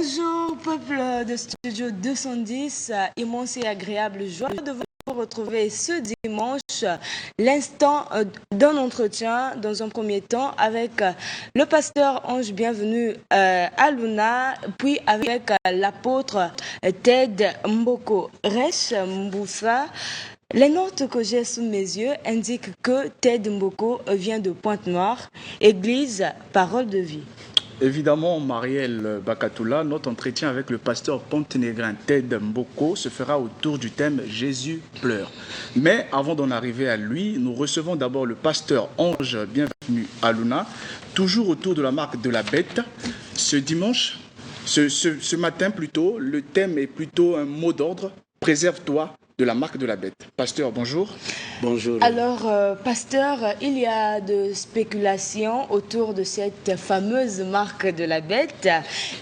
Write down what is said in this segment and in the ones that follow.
Bonjour peuple de Studio 210, immense et agréable joie de vous retrouver ce dimanche, l'instant d'un entretien dans un premier temps avec le pasteur Ange Bienvenu à Luna, puis avec l'apôtre Ted Mboko Resh Mboussa. Les notes que j'ai sous mes yeux indiquent que Ted Mboko vient de Pointe-Noire, église Parole de Vie. Évidemment, Marielle Bakatoula, notre entretien avec le pasteur ponténégrin Ted Mboko se fera autour du thème « Jésus pleure ». Mais avant d'en arriver à lui, nous recevons d'abord le pasteur Ange Bienvenu à Luna, toujours autour de la marque de la bête. Ce dimanche, ce matin plutôt, le thème est plutôt un mot d'ordre « Préserve-toi de la marque de la bête ». Pasteur, bonjour. Bonjour. Alors, pasteur, il y a de spéculations autour de cette fameuse marque de la bête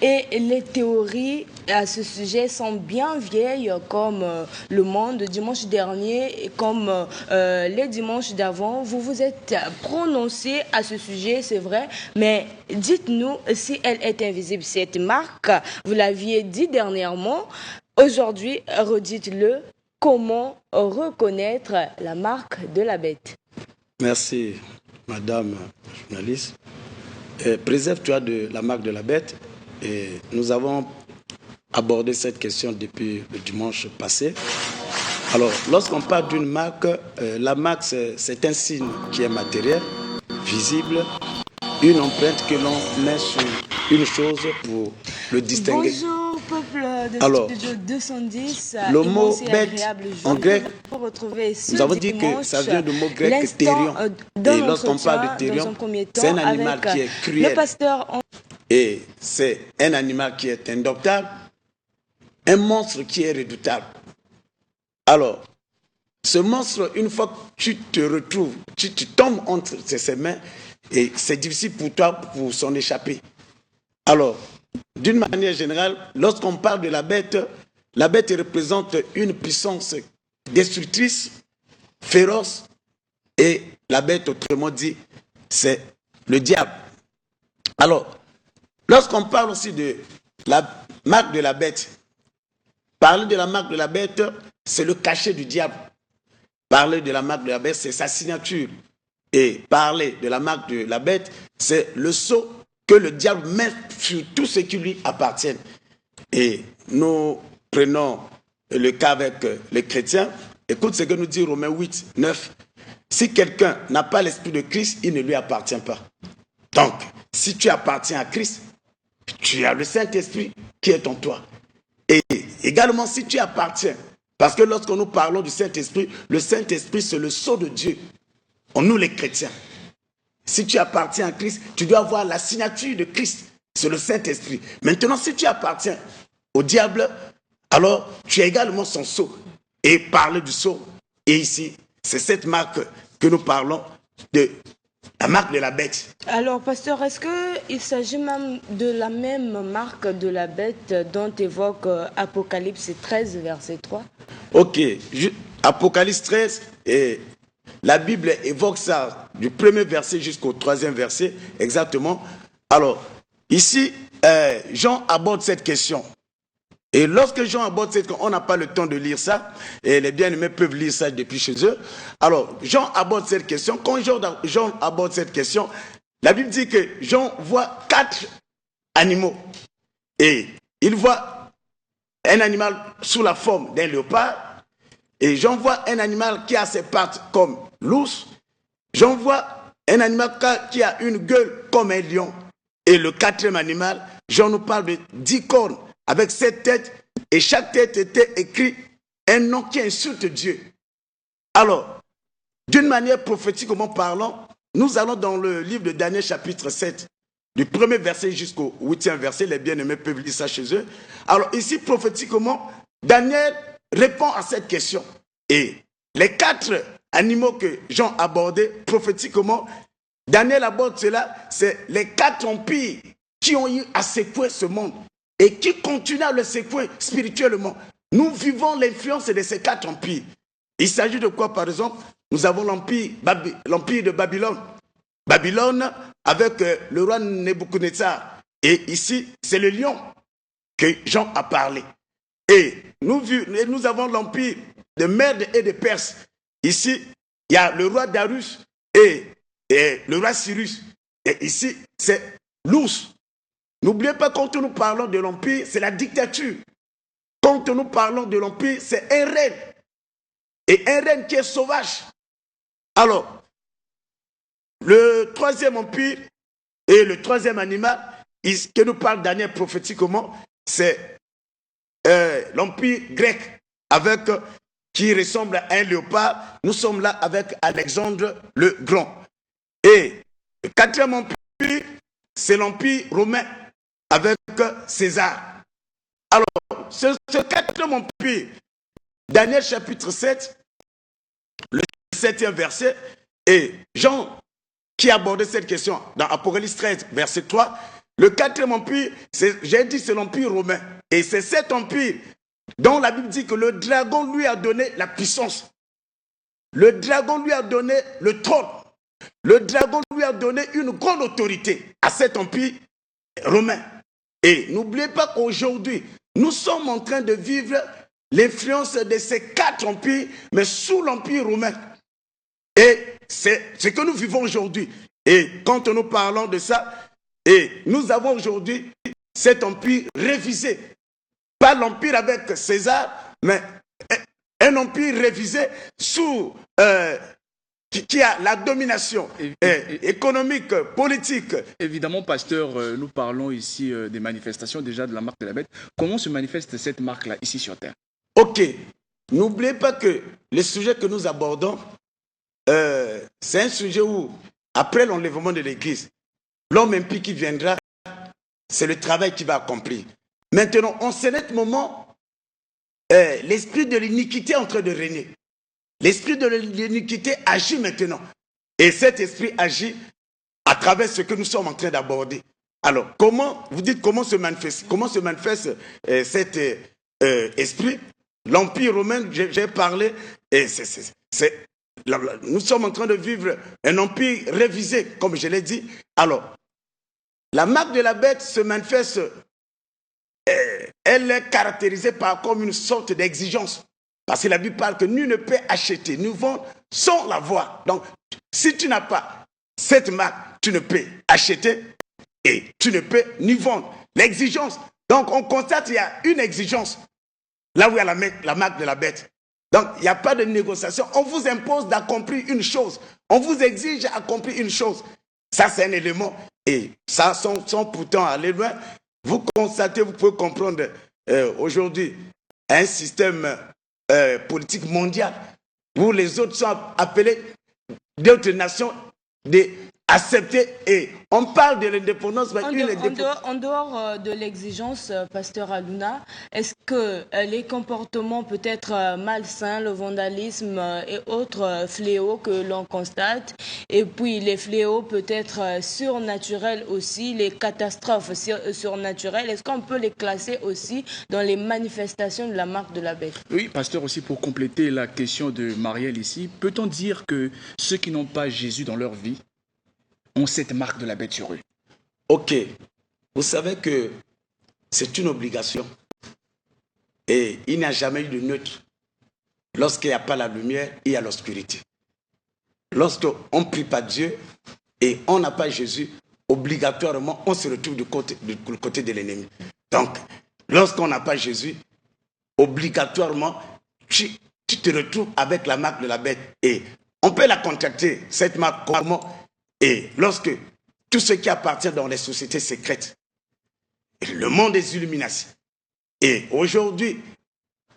et les théories à ce sujet sont bien vieilles comme le monde dimanche dernier et comme les dimanches d'avant. Vous vous êtes prononcé à ce sujet, c'est vrai, mais dites-nous si elle est invisible, cette marque. Vous l'aviez dit dernièrement. Aujourd'hui, redites-le. Comment reconnaître la marque de la bête? Merci, madame journaliste. Préserve-toi de la marque de la bête. Et nous avons abordé cette question depuis le dimanche passé. Alors, lorsqu'on parle d'une marque, la marque, c'est un signe qui est matériel, visible, une empreinte que l'on met sur une chose pour le distinguer. Bonjour. Alors, 210, le mot bête en grec, nous avons dit que ça vient du mot grec thérion. Et lorsqu'on parle de thérion, c'est un animal qui est cruel. Et c'est un animal qui est indomptable, un monstre qui est redoutable. Alors, ce monstre, une fois que tu te retrouves, tu tombes entre ses mains, et c'est difficile pour toi pour s'en échapper. Alors, d'une manière générale, lorsqu'on parle de la bête représente une puissance destructrice, féroce, et la bête, autrement dit, c'est le diable. Alors, lorsqu'on parle aussi de la marque de la bête, parler de la marque de la bête, c'est le cachet du diable. Parler de la marque de la bête, c'est sa signature. Et parler de la marque de la bête, c'est le sceau que le diable met sur tout ce qui lui appartient. Et nous prenons le cas avec les chrétiens. Écoute ce que nous dit Romains 8, 9. Si quelqu'un n'a pas l'esprit de Christ, il ne lui appartient pas. Donc, si tu appartiens à Christ, tu as le Saint-Esprit qui est en toi. Et également, si tu appartiens, parce que lorsque nous parlons du Saint-Esprit, le Saint-Esprit, c'est le sceau de Dieu. En nous, les chrétiens. Si tu appartiens à Christ, tu dois avoir la signature de Christ. C'est le Saint-Esprit. Maintenant, si tu appartiens au diable, alors tu as également son sceau. Et parler du sceau. Et ici, c'est cette marque que nous parlons de la marque de la bête. Alors, pasteur, est-ce qu'il s'agit même de la même marque de la bête dont évoque Apocalypse 13, verset 3? Ok. Apocalypse 13 et... La Bible évoque ça du premier verset jusqu'au troisième verset, exactement. Alors, ici, Jean aborde cette question. Et lorsque Jean aborde cette question, on n'a pas le temps de lire ça, et les bien-aimés peuvent lire ça depuis chez eux. Alors, Jean aborde cette question. Quand Jean aborde cette question, la Bible dit que Jean voit 4 animaux. Et il voit un animal sous la forme d'un léopard. Et j'en vois un animal qui a ses pattes comme l'ours. J'en vois un animal qui a une gueule comme un lion. Et le 4e animal, Jean nous parle de 10 cornes avec 7 têtes. Et chaque tête était écrit un nom qui insulte Dieu. Alors, d'une manière prophétiquement parlant, nous allons dans le livre de Daniel chapitre 7, du premier verset jusqu'au 8e verset. Les bien-aimés peuvent lire ça chez eux. Alors ici, prophétiquement, Daniel répond à cette question. Et les 4 animaux que Jean abordait prophétiquement, Daniel aborde cela, c'est les 4 empires qui ont eu à secouer ce monde et qui continuent à le secouer spirituellement. Nous vivons l'influence de ces 4 empires. Il s'agit de quoi, par exemple? Nous avons l'empire de Babylone. Babylone avec le roi Nebuchadnezzar. Et ici, c'est le lion. que Jean a parlé. Et nous avons l'empire de Mède et de Perse. Ici, il y a le roi Darius et le roi Cyrus. Et ici, c'est l'ours. N'oubliez pas, quand nous parlons de l'empire, c'est la dictature. Quand nous parlons de l'empire, c'est un règne. Et un règne qui est sauvage. Alors, le troisième empire et le troisième animal, que nous parle Daniel prophétiquement, c'est l'empire grec, qui ressemble à un léopard. Nous sommes là avec Alexandre le Grand. Et le quatrième empire, c'est l'empire romain, avec César. Alors, ce quatrième empire, Daniel chapitre 7, le 7e verset, et Jean, qui abordait cette question dans Apocalypse 13, verset 3, le quatrième empire, j'ai dit, c'est l'empire romain. Et c'est cet empire dont la Bible dit que le dragon lui a donné la puissance. Le dragon lui a donné le trône. Le dragon lui a donné une grande autorité à cet empire romain. Et n'oubliez pas qu'aujourd'hui, nous sommes en train de vivre l'influence de ces 4 empires, mais sous l'empire romain. Et c'est ce que nous vivons aujourd'hui. Et quand nous parlons de ça, et nous avons aujourd'hui cet empire révisé. Pas l'empire avec César, mais un empire révisé sous qui a la domination économique, politique. Évidemment, pasteur, nous parlons ici des manifestations déjà de la marque de la bête. Comment se manifeste cette marque-là ici sur Terre? Ok. N'oubliez pas que le sujet que nous abordons, c'est un sujet où, après l'enlèvement de l'Église, l'homme impie qui viendra, c'est le travail qu'il va accomplir. Maintenant, en ce net moment, l'esprit de l'iniquité est en train de régner. L'esprit de l'iniquité agit maintenant. Et cet esprit agit à travers ce que nous sommes en train d'aborder. Alors, vous dites comment se manifeste cet esprit? L'Empire romain, j'ai parlé, et nous sommes en train de vivre un empire révisé, comme je l'ai dit. Alors, la marque de la bête se manifeste, elle est caractérisée comme une sorte d'exigence. Parce que la Bible parle que nul ne peut acheter, ni vendre sans l'avoir. Donc, si tu n'as pas cette marque, tu ne peux acheter et tu ne peux ni vendre. L'exigence. Donc, on constate qu'il y a une exigence là où il y a la marque de la bête. Donc, il n'y a pas de négociation. On vous impose d'accomplir une chose. On vous exige d'accomplir une chose. Ça, c'est un élément. Et ça, sans pourtant aller loin, vous constatez, vous pouvez comprendre aujourd'hui un système politique mondial où les autres sont appelés d'autres nations d'accepter, et on parle de l'indépendance. En dehors de l'exigence, pasteur Aluna, est-ce que les comportements peut-être malsains, le vandalisme et autres fléaux que l'on constate, et puis les fléaux peut-être surnaturels aussi, les catastrophes surnaturelles, est-ce qu'on peut les classer aussi dans les manifestations de la marque de la bête? Oui, pasteur, aussi pour compléter la question de Marielle ici, peut-on dire que ceux qui n'ont pas Jésus dans leur vie ont cette marque de la bête sur eux? Ok. Vous savez que c'est une obligation. Et il n'y a jamais eu de neutre. Lorsqu'il n'y a pas la lumière, il y a l'obscurité. Lorsqu'on ne prie pas Dieu et on n'a pas Jésus, obligatoirement, on se retrouve du côté de l'ennemi. Donc, lorsqu'on n'a pas Jésus, obligatoirement, tu te retrouves avec la marque de la bête. Et on peut la contacter, cette marque, comment? Et lorsque tout ce qui appartient dans les sociétés secrètes, le monde des illuminations. Et aujourd'hui,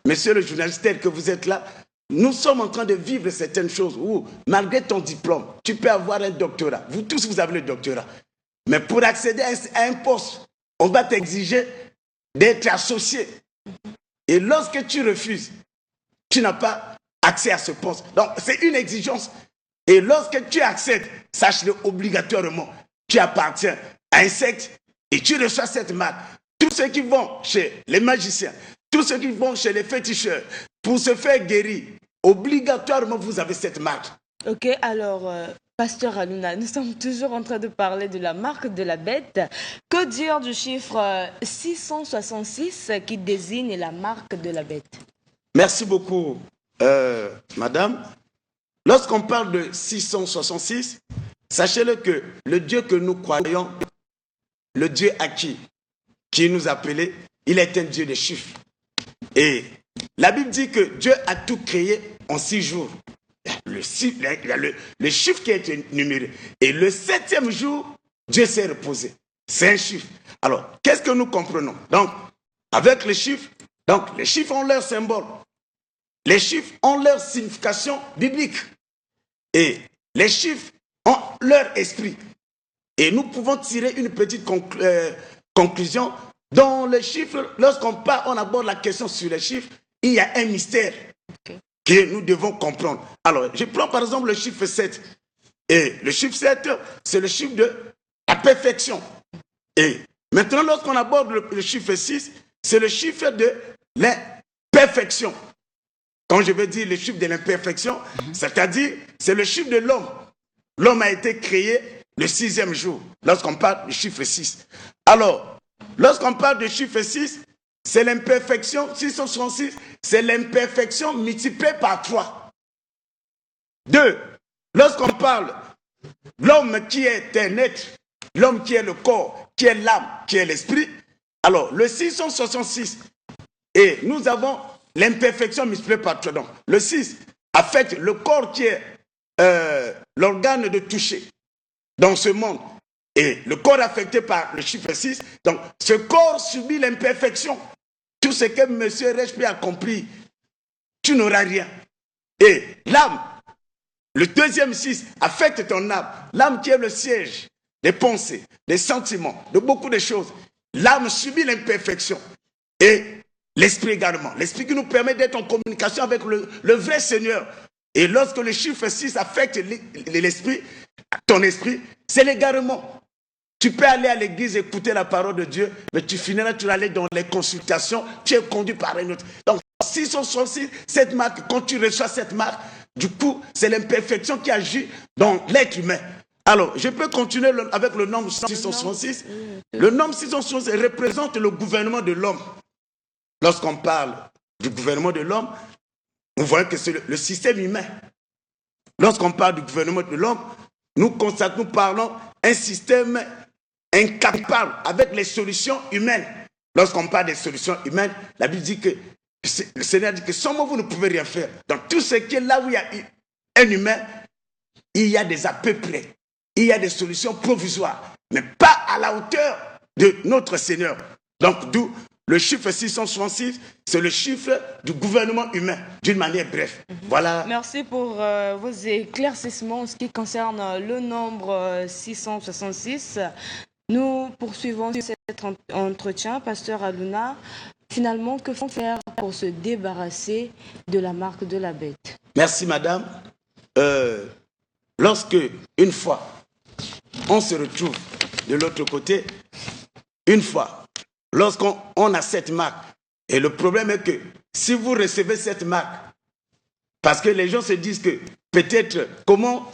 monsieur le journaliste, tel que vous êtes là, nous sommes en train de vivre certaines choses où, malgré ton diplôme, tu peux avoir un doctorat. Vous tous, vous avez le doctorat. Mais pour accéder à un poste, on va t'exiger d'être associé. Et lorsque tu refuses, tu n'as pas accès à ce poste. Donc, c'est une exigence. Et lorsque tu accèdes, sache-le obligatoirement, tu appartiens à un secte et tu reçois cette marque. Tous ceux qui vont chez les magiciens, tous ceux qui vont chez les féticheurs, pour se faire guérir, obligatoirement, vous avez cette marque. Ok, alors, Pasteur Aluna, nous sommes toujours en train de parler de la marque de la bête. Que dire du chiffre 666 qui désigne la marque de la bête? Merci beaucoup, madame. Lorsqu'on parle de 666, sachez-le que le Dieu que nous croyons, le Dieu à qui nous appelait, il est un Dieu de chiffres. Et la Bible dit que Dieu a tout créé en 6 jours. Il y a le chiffre qui a été numéré. Et le 7e jour, Dieu s'est reposé. C'est un chiffre. Alors, qu'est-ce que nous comprenons? Donc, avec les chiffres ont leur symbole. Les chiffres ont leur signification biblique. Et les chiffres ont leur esprit. Et nous pouvons tirer une petite conclusion. Dans les chiffres, lorsqu'on aborde la question sur les chiffres, il y a un mystère que nous devons comprendre. Alors, je prends par exemple le chiffre 7. Et le chiffre 7, c'est le chiffre de la perfection. Et maintenant, lorsqu'on aborde le chiffre 6, c'est le chiffre de l'imperfection. Quand je veux dire le chiffre de l'imperfection, c'est-à-dire, c'est le chiffre de l'homme. L'homme a été créé le 6e jour, lorsqu'on parle du chiffre 6. Alors, lorsqu'on parle du chiffre 6, c'est l'imperfection, 666, c'est l'imperfection multipliée par 3. 2. Lorsqu'on parle de l'homme qui est un être, l'homme qui est le corps, qui est l'âme, qui est l'esprit, alors le 666, et nous avons l'imperfection multipliée par 3. Donc, le 6 affecte le corps qui est l'organe de toucher dans ce monde. Et le corps affecté par le chiffre 6, donc ce corps subit l'imperfection. Tout ce que M. Rechpi a compris, tu n'auras rien. Et l'âme, le 2e 6, affecte ton âme. L'âme qui est le siège des pensées, des sentiments, de beaucoup de choses. L'âme subit l'imperfection. Et l'esprit également. L'esprit qui nous permet d'être en communication avec le vrai Seigneur. Et lorsque le chiffre 6 affecte l'esprit, ton esprit, c'est l'égarement. Tu peux aller à l'église écouter la parole de Dieu, mais tu finiras, tu vas aller dans les consultations, tu es conduit par un autre. Donc, 666, cette marque, quand tu reçois cette marque, du coup, c'est l'imperfection qui agit dans l'être humain. Alors, je peux continuer avec le nombre 666. Le nombre 666 représente le gouvernement de l'homme. Lorsqu'on parle du gouvernement de l'homme, on voit que c'est le système humain. Lorsqu'on parle du gouvernement de l'homme, nous parlons d'un système incapable avec les solutions humaines. Lorsqu'on parle des solutions humaines, la Bible dit que le Seigneur dit que sans moi vous ne pouvez rien faire. Donc tout ce qui est là où il y a un humain, il y a des à peu près, il y a des solutions provisoires, mais pas à la hauteur de notre Seigneur. Donc d'où le chiffre 666, c'est le chiffre du gouvernement humain, d'une manière brève. Voilà. Merci pour vos éclaircissements en ce qui concerne le nombre 666. Nous poursuivons cet entretien, Pasteur Aluna. Finalement, que faut faire pour se débarrasser de la marque de la bête? Merci, madame. Lorsque, une fois, on se retrouve de l'autre côté, une fois, lorsqu'on a cette marque, et le problème est que si vous recevez cette marque, parce que les gens se disent que peut-être, comment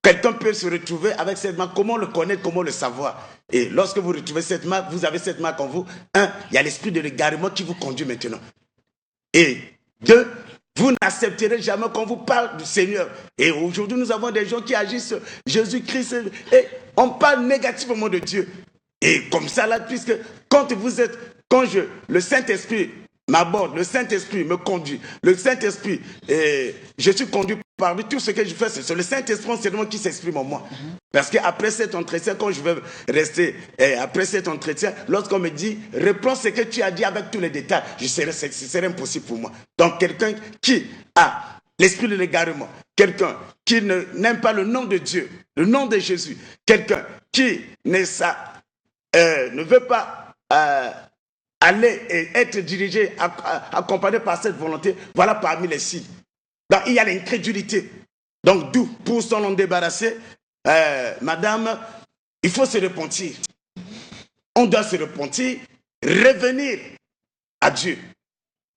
quelqu'un peut se retrouver avec cette marque, comment le connaître, comment le savoir. Et lorsque vous retrouvez cette marque, vous avez cette marque en vous. 1, il y a l'esprit de l'égarement qui vous conduit maintenant. Et 2, vous n'accepterez jamais qu'on vous parle du Seigneur. Et aujourd'hui, nous avons des gens qui agissent Jésus-Christ et on parle négativement de Dieu. Et comme ça, là, puisque le Saint-Esprit m'aborde, le Saint-Esprit me conduit, le Saint-Esprit, je suis conduit par lui, tout ce que je fais, c'est le Saint-Esprit seulement qui s'exprime en moi. Parce qu'après cet entretien, quand je vais rester, après cet entretien, lorsqu'on me dit, reprends ce que tu as dit avec tous les détails, ce serait impossible pour moi. Donc quelqu'un qui a l'esprit de l'égarement, quelqu'un qui n'aime pas le nom de Dieu, le nom de Jésus, quelqu'un qui ne veut pas aller et être dirigé, accompagné par cette volonté, voilà parmi les signes. Donc il y a l'incrédulité. Donc d'où, pour s'en débarrasser, madame, il faut se repentir. On doit se repentir, revenir à Dieu.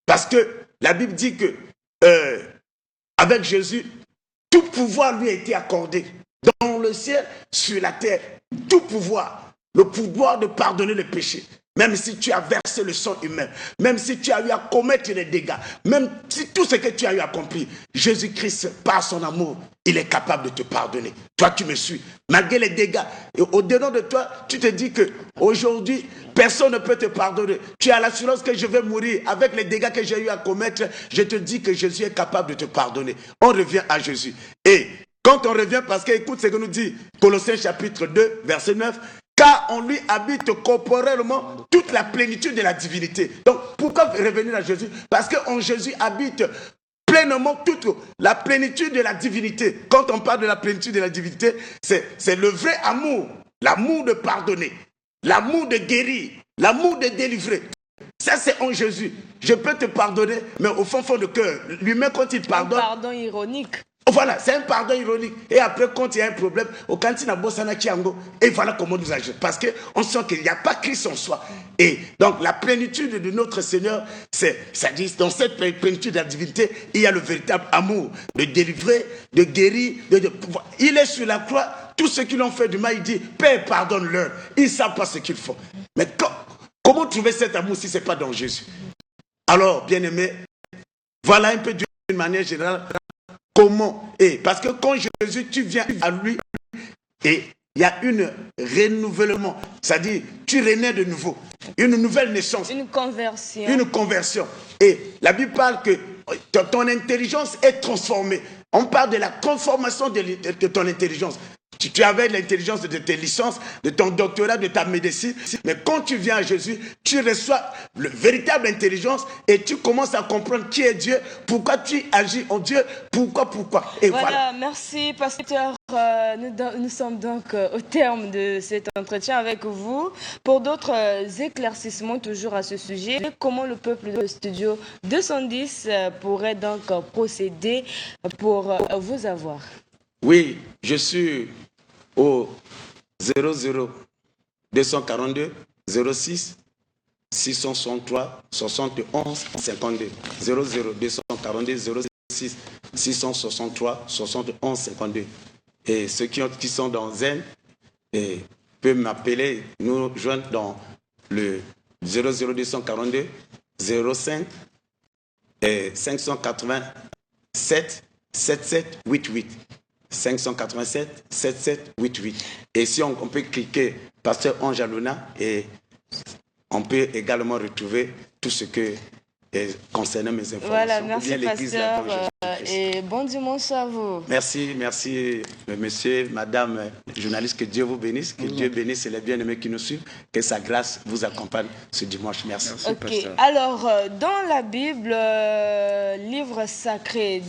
Parce que la Bible dit que avec Jésus, Tout pouvoir lui a été accordé. Dans le ciel, sur la terre, tout pouvoir. Le pouvoir de pardonner les péchés. Même si tu as versé le sang humain, même si tu as eu à commettre des dégâts, même si tout ce que tu as eu à accomplir, Jésus-Christ, par son amour, il est capable de te pardonner. Toi, tu me suis. Malgré les dégâts, et au-dedans de toi, tu te dis qu'aujourd'hui, personne ne peut te pardonner. Tu as l'assurance que je vais mourir. Avec les dégâts que j'ai eu à commettre, je te dis que Jésus est capable de te pardonner. On revient à Jésus. Et quand on revient, parce que écoute ce que nous dit Colossiens chapitre 2, verset 9, car en lui habite corporellement toute la plénitude de la divinité. Donc, pourquoi revenir à Jésus? Parce qu'en Jésus habite pleinement toute la plénitude de la divinité. Quand on parle de la plénitude de la divinité, c'est le vrai amour. L'amour de pardonner, l'amour de guérir, l'amour de délivrer. Ça, c'est en Jésus. Je peux te pardonner, mais au fond de cœur, lui-même, quand il pardonne... Un pardon ironique. Voilà, c'est un pardon ironique. Et après, quand il y a un problème, au cantina Bossana Kiango, et voilà comment nous agissons. Parce qu'on sent qu'il n'y a pas Christ en soi. Et donc, la plénitude de notre Seigneur, ça dit, dans cette plénitude de la divinité, il y a le véritable amour de délivrer, de guérir, de pouvoir. Il est sur la croix, tous ceux qui l'ont fait du mal, il dit, Père, pardonne-leur. Ils ne savent pas ce qu'ils font. Mais comment trouver cet amour si ce n'est pas dans Jésus? Alors, bien-aimés, voilà un peu d'une manière générale. Comment? Parce que quand Jésus, tu viens à lui, et il y a un renouvellement. C'est-à-dire, tu renais de nouveau. Une nouvelle naissance. Une conversion. Une conversion. Et la Bible parle que ton intelligence est transformée. On parle de la transformation de ton intelligence. Tu avais l'intelligence de tes licences, de ton doctorat, de ta médecine. Mais quand tu viens à Jésus, tu reçois la véritable intelligence et tu commences à comprendre qui est Dieu, pourquoi tu agis en Dieu, pourquoi. Et voilà, merci pasteur. Nous sommes donc au terme de cet entretien avec vous. Pour d'autres éclaircissements toujours à ce sujet, comment le peuple de Studio 210 pourrait donc procéder pour vous avoir? Oui, je suis au 00 242 06 663 71 52 00 242 06 663 71 52. Et ceux qui sont dans Zen peuvent m'appeler, nous joindre dans le 00 242 05 587 7788. 587 7788. Et si on peut cliquer Pasteur Ange Aluna, et on peut également retrouver tout ce que concernant mes informations. Voilà, merci pasteur et bon dimanche à vous. Merci, monsieur, madame, journaliste, que Dieu vous bénisse, que Dieu bénisse les bien-aimés qui nous suivent, que sa grâce vous accompagne ce dimanche. Merci. Ok, alors dans la Bible, livre sacré,